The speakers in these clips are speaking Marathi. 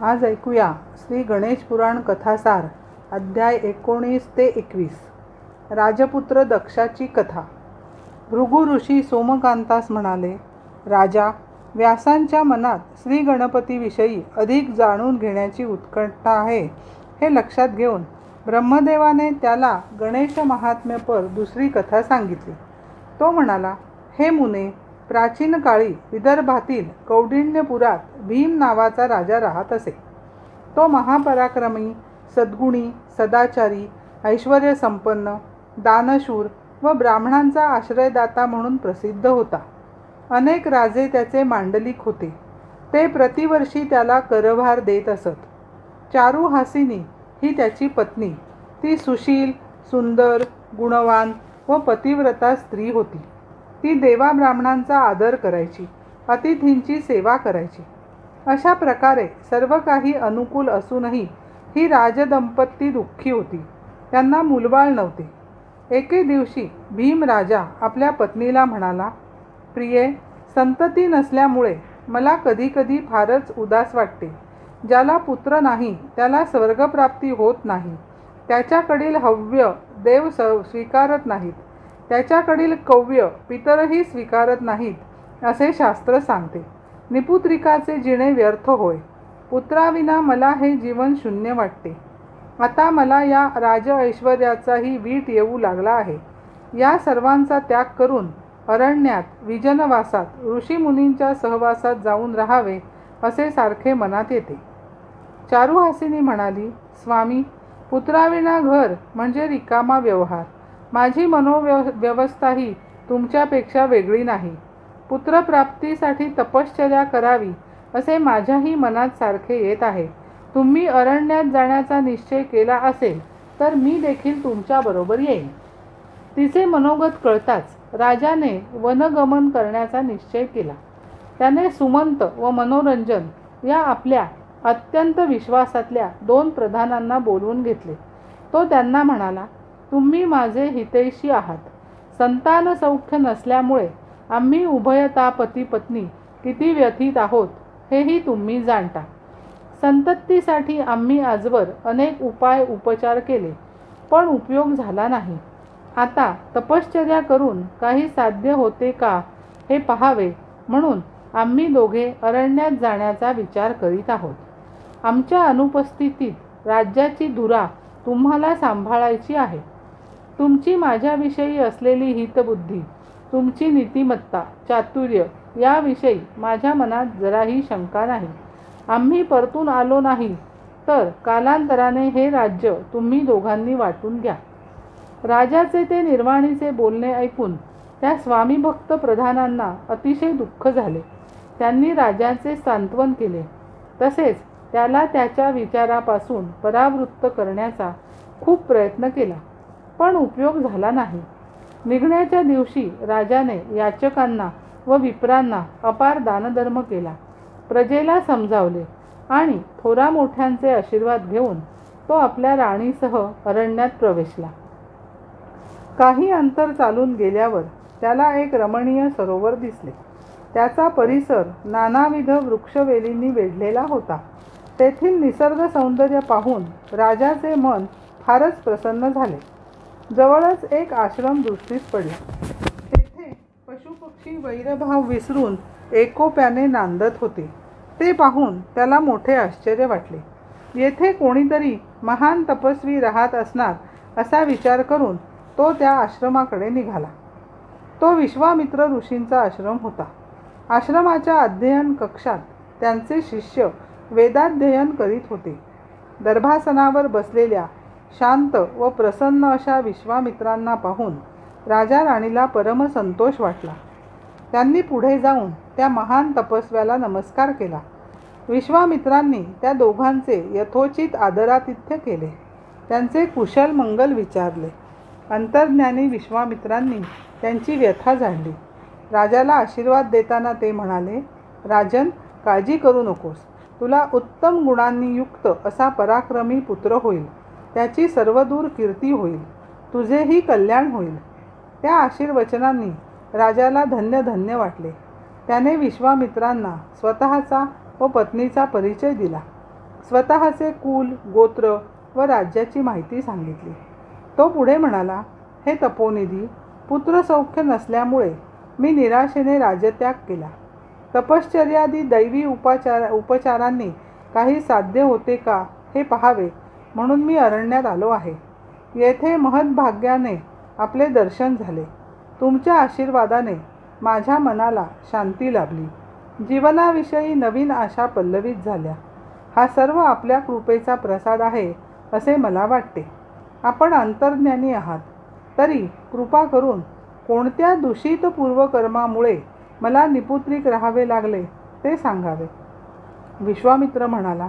आज ऐकूया श्री गणेश पुराण कथासार अध्याय 19 ते 21. राजपुत्र दक्षाची कथा. भृगु ऋषी सोमकांतास म्हणाले, राजा, व्यासांच्या मनात श्री गणपतीविषयी अधिक जाणून घेण्याची उत्कंठा आहे हे लक्षात घेऊन ब्रह्मदेवाने त्याला गणेश महात्म्यपर दुसरी कथा सांगितली. तो म्हणाला, हे मुने, प्राचीन काळी विदर्भातील कौंडिण्यपुरात भीम नावाचा राजा राहत असे. तो महापराक्रमी, सद्गुणी, सदाचारी, ऐश्वर्यसंपन्न, दानशूर व ब्राह्मणांचा आश्रयदाता म्हणून प्रसिद्ध होता. अनेक राजे त्याचे मांडलिक होते. ते प्रतिवर्षी त्याला करभार देत असत. चारुहासिनी ही त्याची पत्नी. ती सुशील, सुंदर, गुणवान व पतिव्रता स्त्री होती. ती देवा ब्राह्मणांचा आदर करायची, अतिथींची सेवा करायची. अशा प्रकारे सर्व काही अनुकूल असूनही ही राजदंपती दुःखी होती. त्यांना मुलबाळ नव्हते. एके दिवशी भीम राजा आपल्या पत्नीला म्हणाला, प्रिये, संतती नसल्यामुळे मला कधीकधी फारच उदास वाटते. ज्याला पुत्र नाही त्याला स्वर्गप्राप्ती होत नाही. त्याच्याकडील हव्य देव स्वीकारत नाहीत. त्याच्याकडील कव्य पितरही स्वीकारत नाहीत असे शास्त्र सांगते. निपुत्रिकाचे जिणे व्यर्थ होय. पुत्राविना मला हे जीवन शून्य वाटते. आता मला या राज ऐश्वर्याचाही वीट येऊ लागला आहे. या सर्वांचा त्याग करून अरण्यात विजनवासात ऋषीमुनींच्या सहवासात जाऊन राहावे असे सारखे मनात येते. चारुहासिनी म्हणाली, स्वामी, पुत्राविना घर म्हणजे रिकामा व्यवहार. माझी मनोव्यवस्थाही तुमच्यापेक्षा वेगळी नाही. पुत्रप्राप्तीसाठी तपश्चर्या करावी असे माझ्याही मनात सारखे येत आहे. तुम्ही अरण्यात जाण्याचा निश्चय केला असेल तर मी देखील तुमच्याबरोबर येईन. तिचे मनोगत कळताच राजाने वनगमन करण्याचा निश्चय केला. त्याने सुमंत व मनोरंजन या आपल्या अत्यंत विश्वासातल्या 2 प्रधानांना बोलवून घेतले. तो त्यांना म्हणाला, तुम्ही माझे हितैषी आहात. संतान सौख्य नसल्यामुळे आम्ही उभयता पती पत्नी किती व्यथित आहोत हेही तुम्ही जाणता. संततीसाठी आम्ही आजवर अनेक उपाय उपचार केले, पण उपयोग झाला नाही. आता तपश्चर्या करून काही साध्य होते का हे पाहावे म्हणून आम्ही दोघे अरण्यात जाण्याचा विचार करीत आहोत. आमच्या अनुपस्थितीत राज्याची धुरा तुम्हाला सांभाळायची आहे. तुमची माझ्याविषयी असलेली हितबुद्धी, तुमची नीतिमत्ता, चातुर्य याविषयी माझ्या मनात जराही शंका नाही. आम्ही परतून आलो नाही तर कालांतराने हे राज्य तुम्ही दोघांनी वाटून घ्या. राजाचे ते निर्वाणीचे बोलणे ऐकून त्या स्वामीभक्त प्रधानांना अतिशय दुःख झाले. त्यांनी राजाचे सांत्वन केले. तसेच त्याला त्याच्या विचारापासून परावृत्त करण्याचा खूप प्रयत्न केला, पण उपयोग झाला नाही. निघण्याच्या दिवशी राजाने याचकांना व विप्रांना अपार दानधर्म केला. प्रजेला समजावले आणि थोरा मोठ्यांचे आशीर्वाद घेऊन तो आपल्या राणीसह अरण्यात प्रवेशला. काही अंतर चालून गेल्यावर त्याला एक रमणीय सरोवर दिसले. त्याचा परिसर नानाविध वृक्षवेलींनी वेढलेला होता. तेथील निसर्ग सौंदर्य पाहून राजाचे मन फारच प्रसन्न झाले. जवळच एक आश्रम दृष्टीस पडला. तेथे पशुपक्षी वैरभाव विसरून एकोप्याने नांदत होते. ते पाहून त्याला मोठे आश्चर्य वाटले. येथे कोणीतरी महान तपस्वी राहत असणार असा विचार करून तो त्या आश्रमाकडे निघाला. तो विश्वामित्र ऋषींचा आश्रम होता. आश्रमाच्या अध्ययन कक्षात त्यांचे शिष्य वेदाध्ययन करीत होते. दर्भासनावर बसलेल्या शांत व प्रसन्न अशा विश्वामित्रांना पाहून राजा राणीला परमसंतोष वाटला. त्यांनी पुढे जाऊन त्या महान तपस्व्याला नमस्कार केला. विश्वामित्रांनी त्या दोघांचे यथोचित आदरातिथ्य केले. त्यांचे कुशल मंगल विचारले. अंतर्ज्ञानी विश्वामित्रांनी त्यांची व्यथा जाणली. राजाला आशीर्वाद देताना ते म्हणाले, राजन, काळजी करू नकोस. तुला उत्तम गुणांनी युक्त असा पराक्रमी पुत्र होईल. त्याची सर्वदूर कीर्ती होईल. तुझेही कल्याण होईल. त्या आशीर्वचनांनी राजाला धन्य धन्य वाटले. त्याने विश्वामित्रांना स्वतःचा व पत्नीचा परिचय दिला. स्वतःचे कुल, गोत्र व राज्याची माहिती सांगितली. तो पुढे म्हणाला, हे तपोनिधी, पुत्रसौख्य नसल्यामुळे मी निराशेने राजत्याग केला. तपश्चर्यादी दैवी उपचारांनी काही साध्य होते का हे पाहावे म्हणून मी अरण्यात आलो आहे. येथे महद्भाग्याने आपले दर्शन झाले. तुमच्या आशीर्वादाने माझ्या मनाला शांती लाभली. जीवनाविषयी नवीन आशा पल्लवित झाल्या. हा सर्व आपल्या कृपेचा प्रसाद आहे असे मला वाटते. आपण अंतर्ज्ञानी आहात, तरी कृपा करून कोणत्या दूषित पूर्वकर्मामुळे मला निपुत्रिक राहावे लागले ते सांगावे. विश्वामित्र म्हणाला,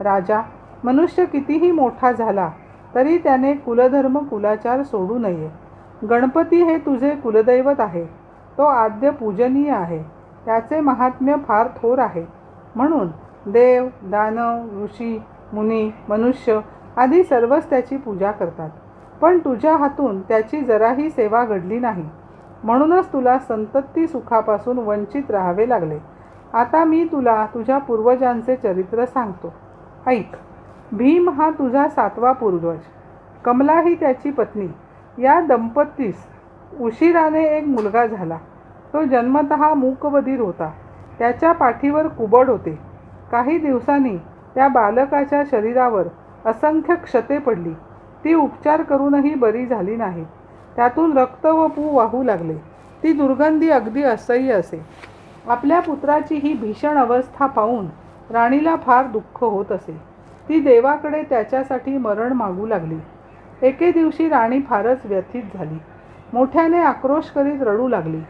राजा, मनुष्य कितीही मोठा झाला तरी त्याने कुलधर्म कुलाचार सोडू नये. गणपती हे तुझे कुलदैवत आहे. तो आद्य पूजनीय आहे. त्याचे महात्म्य फार थोर आहे. म्हणून देव, दानव, ऋषी, मुनी, मनुष्य आदी सर्वच त्याची पूजा करतात. पण तुझ्या हातून त्याची जराही सेवा घडली नाही. म्हणूनच तुला संतती सुखापासून वंचित राहावे लागले. आता मी तुला तुझ्या पूर्वजांचे चरित्र सांगतो, ऐक. भीम हा तुझा 7वा पूर्वज. कमला ही त्याची पत्नी. या दंपतीस उशिराने एक मुलगा झाला. तो जन्मतः मूकबधीर होता. त्याच्या पाठीवर कुबड होते. काही दिवसांनी त्या बालकाच्या शरीरावर असंख्य क्षते पडली. ती उपचार करूनही बरी झाली नाहीत. त्यातून रक्त व पू वाहू लागले. ती दुर्गंधी अगदी असह्य असे. आपल्या पुत्राची ही भीषण अवस्था पाहून राणीला फार दुःख होत असे. ती देवाकडे त्याच्यासाठी मरण मागू लागली. एके दिवशी राणी फारच व्यथित झाली. मोठ्याने आक्रोश करीत रडू लागली.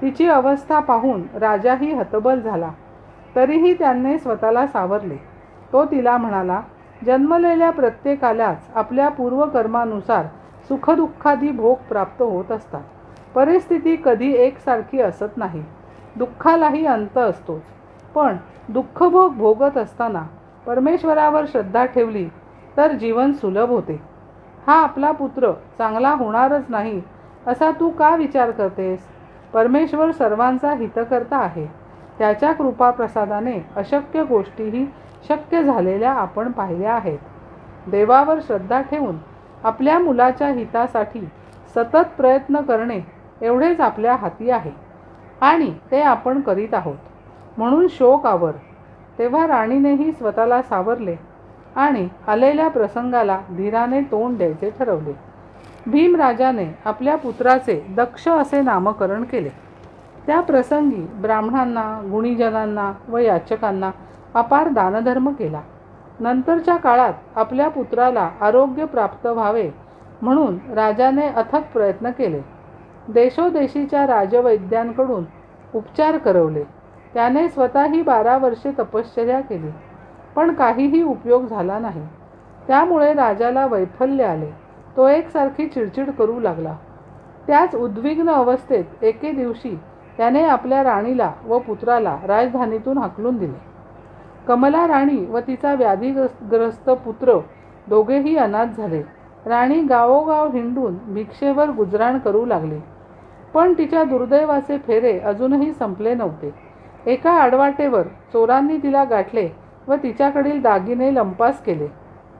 तिची अवस्था पाहून राजाही हतबल झाला. तरीही त्याने स्वतःला सावरले. तो तिला म्हणाला, जन्मलेल्या प्रत्येकालाच आपल्या पूर्वकर्मानुसार सुखदुःखादी भोग प्राप्त होत असतात. परिस्थिती कधी एकसारखी असत नाही. दुःखालाही अंत असतोच. पण दुःखभोग भोगत असताना परमेश्वरावर श्रद्धा ठेवली तर जीवन सुलभ होते. हा आपला पुत्र चांगला होणारच नाही असा तू का विचार करतेस? परमेश्वर सर्वांचा हितकर्ता आहे. त्याच्या कृपाप्रसादाने अशक्य गोष्टीही शक्य झालेल्या आपण पाहिल्या आहेत. देवावर श्रद्धा ठेवून आपल्या मुलाच्या हितासाठी सतत प्रयत्न करणे एवढेच आपल्या हाती आहे आणि ते आपण करीत आहोत. म्हणून शोक आवर. तेव्हा राणीनेही स्वतःला सावरले आणि आलेल्या प्रसंगाला धीराने तोंड द्यायचे ठरवले. भीमराजाने आपल्या पुत्राचे दक्ष असे नामकरण केले. त्या प्रसंगी ब्राह्मणांना, गुणीजनांना व याचकांना अपार दानधर्म केला. नंतरच्या काळात आपल्या पुत्राला आरोग्य प्राप्त व्हावे म्हणून राजाने अथक प्रयत्न केले. देशोदेशीच्या राजवैद्यांकडून उपचार करवले. त्याने स्वतःही 12 वर्षे तपश्चर्या केली, पण काहीही उपयोग झाला नाही. त्यामुळे राजाला वैफल्य आले. तो एकसारखी चिडचिड करू लागला. त्याच उद्विग्न अवस्थेत एके दिवशी त्याने आपल्या राणीला व पुत्राला राजधानीतून हाकलून दिले. कमला राणी व तिचा व्याधीग्रस्त पुत्र दोघेही अनाथ झाले. राणी गावोगाव हिंडून भिक्षेवर गुजराण करू लागली. पण तिच्या दुर्दैवाचे फेरे अजूनही संपले नव्हते. एका आडवाटेवर चोरांनी तिला गाठले व तिच्याकडील दागिने लंपास केले.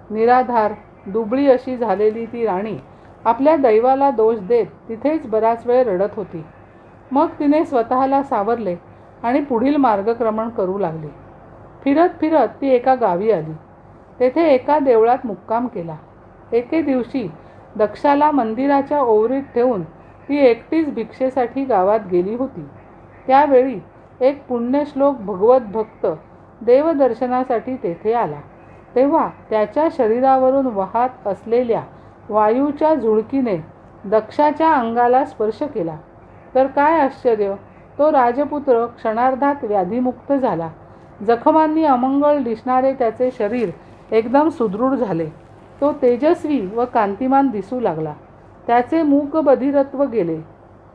निराधार, दुबळी अशी झालेली ती राणी आपल्या दैवाला दोष देत तिथेच बराच वेळ रडत होती. मग तिने स्वतःला सावरले आणि पुढील मार्गक्रमण करू लागली. फिरत फिरत ती एका गावी आली. तेथे एका देवळात मुक्काम केला. एके दिवशी दक्षाला मंदिराच्या ओवरीत ठेवून ती एकटीच भिक्षेसाठी गावात गेली होती. त्यावेळी एक पुण्यश्लोक भगवत भक्त देवदर्शनासाठी तेथे आला. तेव्हा त्याच्या शरीरावरून वाहत असलेल्या वायूच्या झुळकीने दक्षाच्या अंगाला स्पर्श केला. तर काय आश्चर्य, तो राजपुत्र क्षणार्धात व्याधीमुक्त झाला. जखमांनी अमंगळ दिसणारे त्याचे शरीर एकदम सुदृढ झाले. तो तेजस्वी व कांतिमान दिसू लागला. त्याचे मूकबधिरत्व गेले.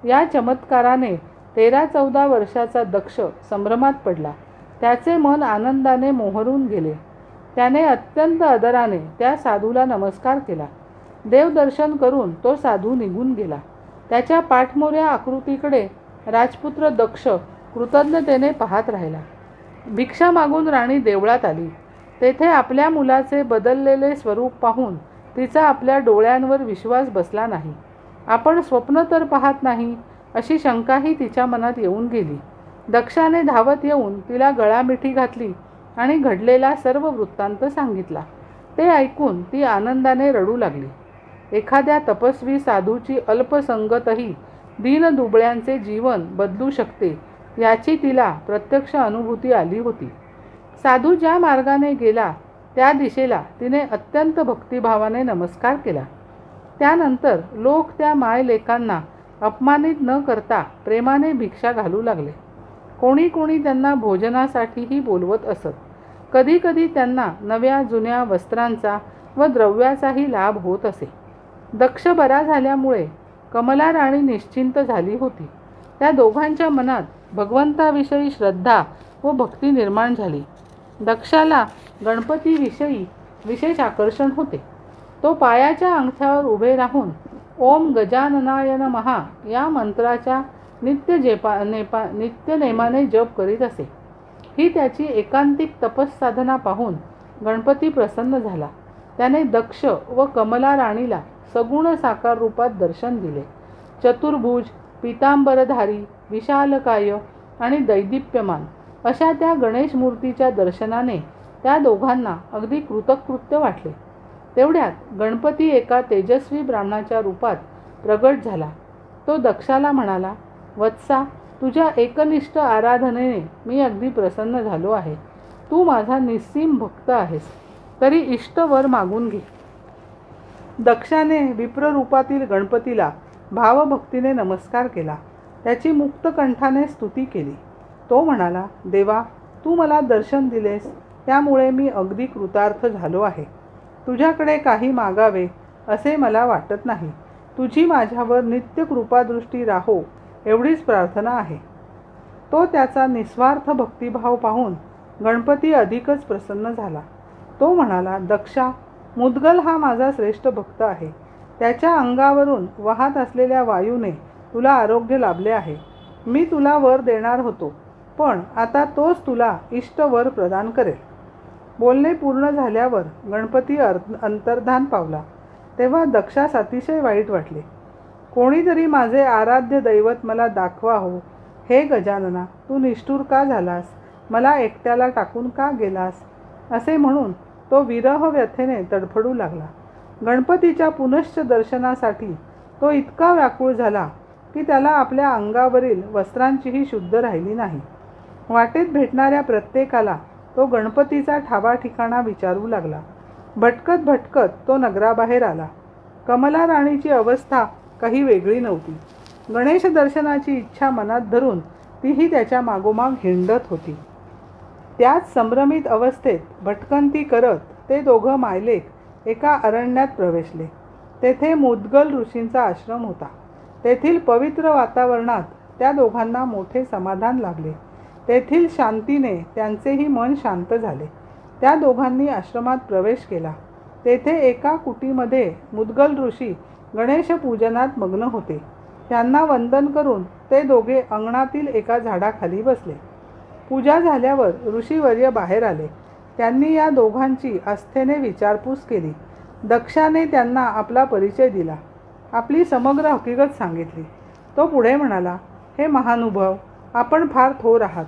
या चमत्काराने 13-14 वर्षाचा दक्ष संभ्रमात पडला. त्याचे मन आनंदाने मोहरून गेले. त्याने अत्यंत आदराने त्या साधूला नमस्कार केला. देवदर्शन करून तो साधू निघून गेला. त्याच्या पाठमोऱ्या आकृतीकडे राजपुत्र दक्ष कृतज्ञतेने पाहत राहिला. भिक्षा मागून राणी देवळात आली. तेथे आपल्या मुलाचे बदललेले स्वरूप पाहून तिचा आपल्या डोळ्यांवर विश्वास बसला नाही. आपण स्वप्न तर पाहत नाही अशी शंकाही तिच्या मनात येऊन गेली. दक्षाने धावत येऊन तिला गळामिठी घातली आणि घडलेला सर्व वृत्तांत सांगितला. ते ऐकून ती आनंदाने रडू लागली. एखाद्या तपस्वी साधूची अल्पसंगतही दीनदुबळ्यांचे जीवन बदलू शकते याची तिला प्रत्यक्ष अनुभूती आली होती. साधू ज्या मार्गाने गेला त्या दिशेला तिने अत्यंत भक्तिभावाने नमस्कार केला. त्यानंतर लोक त्या मायलेकांना अपमानित न करता प्रेमाने भिक्षा घालू लागले. कोणी कोणी त्यांना भोजनासाठीही बोलवत असत. कधी कधी त्यांना नव्या जुन्या वस्त्रांचा व द्रव्याचाही लाभ होत असे. दक्ष बरा झाल्यामुळे कमला राणी निश्चिंत झाली होती. त्या दोघांच्या मनात भगवंताविषयी श्रद्धा व भक्ती निर्माण झाली. दक्षाला गणपतीविषयी विशेष आकर्षण होते. तो पायाच्या अंगठ्यावर उभे राहून ओम गजाननाय नमः या मंत्राच्या नित्यनेमाने जप करीत असे. ही त्याची एकांतिक तपस्साधना पाहून गणपती प्रसन्न झाला. त्याने दक्ष व कमला राणीला सगुण साकार रूपात दर्शन दिले. चतुर्भुज, पीतांबरधारी, विशालकाय आणि दैदिप्यमान अशा त्या गणेश मूर्तीच्या दर्शनाने त्या दोघांना अगदी कृतकृत्य वाटले. तेवढ्यात गणपती एका तेजस्वी ब्राह्मणाच्या रूपात प्रगट झाला. तो दक्षाला म्हणाला, वत्सा, तुझ्या एकनिष्ठ आराधनेने मी अगदी प्रसन्न झालो आहे. तू माझा निस्सीम भक्त आहेस, तरी इष्टवर मागून घे. दक्षाने विप्ररूपातील गणपतीला भावभक्तीने नमस्कार केला. त्याची मुक्त कंठाने स्तुती केली. तो म्हणाला, देवा, तू मला दर्शन दिलेस त्यामुळे मी अगदी कृतार्थ झालो आहे. तुझ्याकडे काही मागावे असे मला वाटत नाही. तुझी माझ्यावर नित्य कृपादृष्टी राहो एवढीच प्रार्थना आहे. तो त्याचा निस्वार्थ भक्तिभाव पाहून गणपती अधिकच प्रसन्न झाला. तो म्हणाला, दक्षा, मुद्गल हा माझा श्रेष्ठ भक्त आहे. त्याच्या अंगावरून वाहत असलेल्या वायूने तुला आरोग्य लाभले आहे. मी तुला वर देणार होतो, पण आता तोच तुला इष्ट वर प्रदान करेल. बोलणे पूर्ण झाल्यावर गणपती अंतर्धान पावला. तेव्हा दक्षास अतिशय वाईट वाटले. कोणीतरी माझे आराध्य दैवत मला दाखवा हो. हे गजानना, तू निष्ठुर का झालास? मला एकट्याला टाकून का गेलास? असे म्हणून तो विरह व्यथेने तडफडू लागला. गणपतीच्या पुनश्च दर्शनासाठी तो इतका व्याकुळ झाला की त्याला आपल्या अंगावरील वस्त्रांचीही शुद्ध राहिली नाही. वाटेत भेटणाऱ्या प्रत्येकाला तो गणपतीचा ठाबा ठिकाणा विचारू लागला. भटकत भटकत तो नगराबाहेर आला. कमला राणीची अवस्था काही वेगळी नव्हती. गणेश दर्शनाची इच्छा मनात धरून तीही त्याच्या मागोमाग हिंडत होती. त्याच संभ्रमित अवस्थेत भटकंती करत ते दोघं मायलेक एका अरण्यात प्रवेशले. तेथे मुद्गल ऋषींचा आश्रम होता. तेथील पवित्र वातावरणात त्या दोघांना मोठे समाधान लाभले. तेथील शांतीने त्यांचेही मन शांत झाले. त्या दोघांनी आश्रमात प्रवेश केला. तेथे एका कुटीमध्ये मुद्गल ऋषी गणेश पूजनात मग्न होते. त्यांना वंदन करून ते दोघे अंगणातील एका झाडाखाली बसले. पूजा झाल्यावर ऋषीवर्य बाहेर आले. त्यांनी या दोघांची आस्थेने विचारपूस केली. दक्षाने त्यांना आपला परिचय दिला. आपली समग्र हकीकत सांगितली. तो पुढे म्हणाला, हे महानुभाव, आपण फार थोर आहात.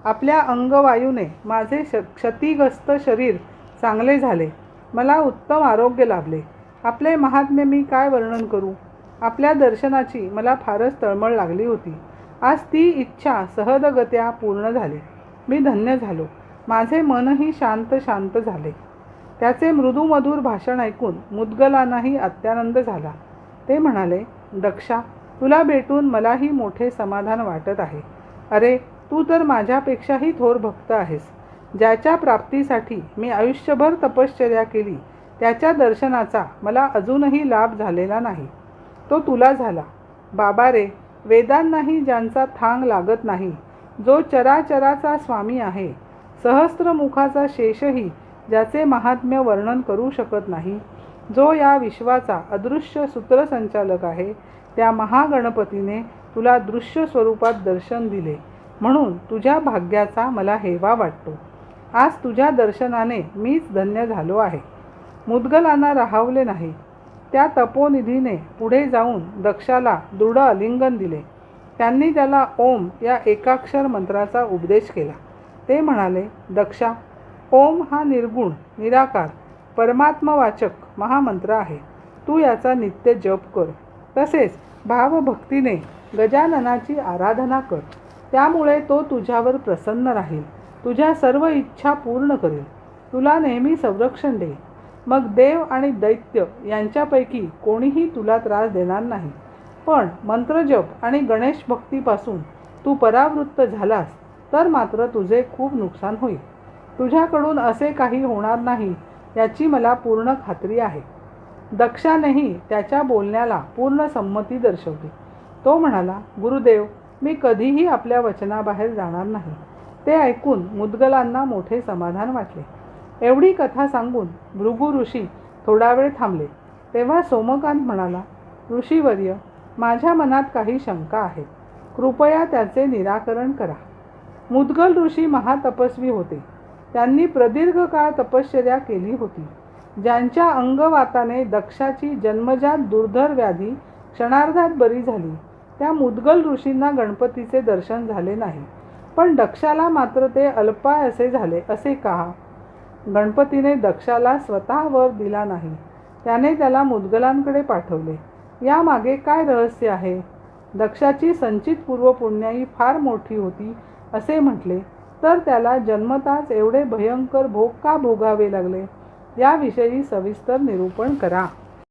आपल्या अंगवायूने माझे क्षतिग्रस्त शरीर चांगले झाले. मला उत्तम आरोग्य लाभले. आपले महात्म्य मी काय वर्णन करू? आपल्या दर्शनाची मला फारच तळमळ लागली होती. आज ती इच्छा सहजगत्या पूर्ण झाली. मी धन्य झालो. माझे मनही शांत शांत झाले. त्याचे मृदुमधुर भाषण ऐकून मुद्गलांनाही अत्यानंद झाला. ते म्हणाले, दक्षा, तुला भेटून मलाही मोठे समाधान वाटत आहे. अरे, तू तर माझ्यापेक्षाही थोर भक्त आहेस. ज्याच्या प्राप्तीसाठी मी आयुष्यभर तपश्चर्या केली त्याच्या दर्शनाचा मला अजूनही लाभ झालेला नाही. तो तुला झाला. बाबा रे, वेदांनाही ज्यांचा थांग लागत नाही, जो चराचराचा स्वामी आहे, सहस्त्रमुखाचा शेषही ज्याचे महात्म्य वर्णन करू शकत नाही, जो या विश्वाचा अदृश्य सूत्रसंचालक आहे, त्या महागणपतीने तुला दृश्य स्वरूपात दर्शन दिले म्हणून तुझ्या भाग्याचा मला हेवा वाटतो. आज तुझ्या दर्शनाने मीच धन्य झालो आहे. मुद्गलांना राहवले नाही. त्या तपोनिधीने पुढे जाऊन दक्षाला दृढ आलिंगन दिले. त्यांनी त्याला ओम या एकाक्षर मंत्राचा उपदेश केला. ते म्हणाले, दक्षा, ओम हा निर्गुण, निराकार, परमात्मवाचक महामंत्र आहे. तू याचा नित्य जप कर. तसेच भावभक्तीने गजाननाची आराधना कर. त्यामुळे तो तुझ्यावर प्रसन्न राहील. तुझ्या सर्व इच्छा पूर्ण करेल. तुला नेहमी संरक्षण देईल. मग देव आणि दैत्य यांच्यापैकी कोणीही तुला त्रास देणार नाही. पण मंत्रजप आणि गणेश भक्तीपासून तू परावृत्त झालास तर मात्र तुझे खूप नुकसान होईल. तुझ्याकडून असे काही होणार नाही याची मला पूर्ण खात्री आहे. दक्षानेही त्याच्या बोलण्याला पूर्ण संमती दर्शवली. तो म्हणाला, गुरुदेव, मी कधीही आपल्या वचनाबाहेर जाणार नाही. ते ऐकून मुद्गलांना मोठे समाधान वाटले. एवढी कथा सांगून भृगु ऋषी थोडा वेळ थांबले. तेव्हा सोमकांत म्हणाला, ऋषीवर्य, माझ्या मनात काही शंका आहेत. कृपया त्याचे निराकरण करा. मुद्गल ऋषी महातपस्वी होते. त्यांनी प्रदीर्घ काळ तपश्चर्या केली होती. ज्यांच्या अंगवाताने दक्षाची जन्मजात दुर्धर व्याधी क्षणार्धात बरी झाली, त्या मुद्गल ऋषींना गणपतीचे दर्शन झाले नाही. पण दक्षाला मात्र ते अल्पाय असे झाले, असे का? गणपतीने दक्षाला स्वतः वर दिला नाही. त्याने त्याला मुद्गलांकडे पाठवले. यामागे काय रहस्य आहे? दक्षाची संचित पूर्वपुण्याई फार मोठी होती असे म्हटले तर त्याला जन्मताच एवढे भयंकर भोग का भोगावे लागले? याविषयी सविस्तर निरूपण करा.